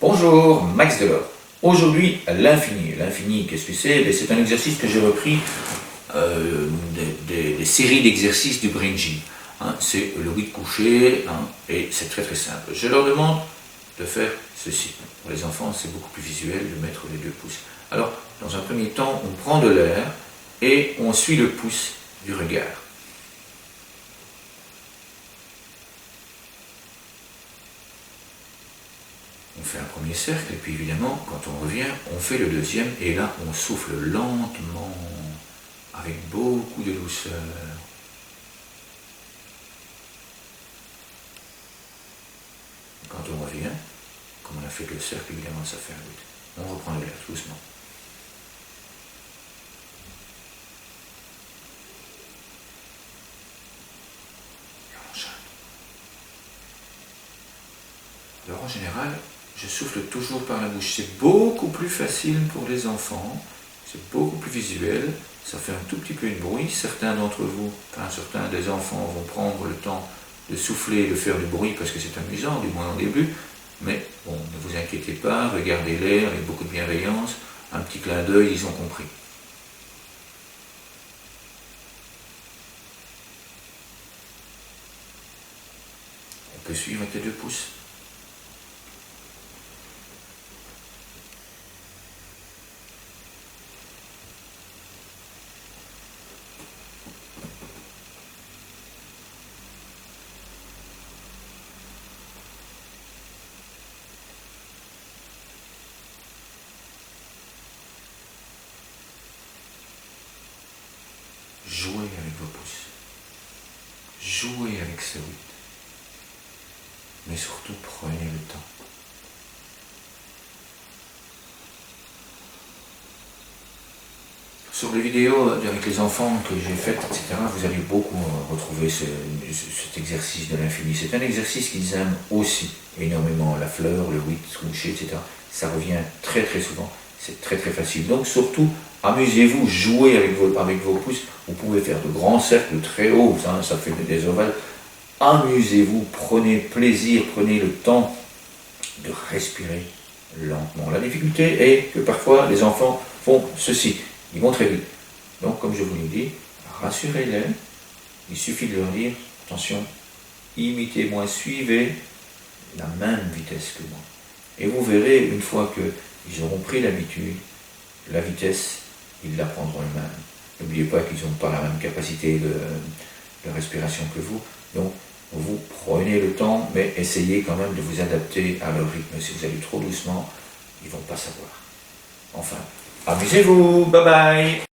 Bonjour, Max Delors. Aujourd'hui, l'infini. L'infini, qu'est-ce que c'est? C'est un exercice que j'ai repris des séries d'exercices du Brain Gym. C'est le riz de coucher et c'est très très simple. Je leur demande de faire ceci. Pour les enfants, c'est beaucoup plus visuel de mettre les 2 pouces. Alors, dans un premier temps, on prend de l'air et on suit le pouce du regard. On fait un premier cercle et puis évidemment, quand on revient, on fait le deuxième et là, on souffle lentement, avec beaucoup de douceur. Quand on revient, comme on a fait le cercle, évidemment, ça fait un but. On reprend l'air doucement. Et on enchaîne. Alors en général, je souffle toujours par la bouche. C'est beaucoup plus facile pour les enfants, c'est beaucoup plus visuel, ça fait un tout petit peu de bruit. Certains d'entre vous, certains des enfants vont prendre le temps de souffler, de faire du bruit parce que c'est amusant, du moins au début. Mais bon, ne vous inquiétez pas, regardez l'air avec beaucoup de bienveillance, un petit clin d'œil, ils ont compris. On peut suivre avec les 2 pouces. Jouez avec vos pouces. Jouez avec ce rythme. Mais surtout, prenez le temps. Sur les vidéos avec les enfants que j'ai faites, etc., vous allez beaucoup retrouver cet exercice de l'infini. C'est un exercice qu'ils aiment aussi énormément. La fleur, le riz couché, etc. Ça revient très très souvent. C'est très très facile. Donc surtout, amusez-vous, jouez avec vos pouces. Vous pouvez faire de grands cercles très hauts, ça fait des ovales. Amusez-vous, prenez plaisir, prenez le temps de respirer lentement. La difficulté est que parfois les enfants font ceci. Ils vont très vite. Donc, comme je vous l'ai dit, rassurez-les. Il suffit de leur dire, attention, imitez-moi, suivez la même vitesse que moi. Et vous verrez, une fois qu'ils auront pris l'habitude, la vitesse, ils l'apprendront eux-mêmes. N'oubliez pas qu'ils n'ont pas la même capacité de respiration que vous. Donc, vous prenez le temps, mais essayez quand même de vous adapter à leur rythme. Si vous allez trop doucement, ils ne vont pas savoir. Enfin, amusez-vous, bye bye.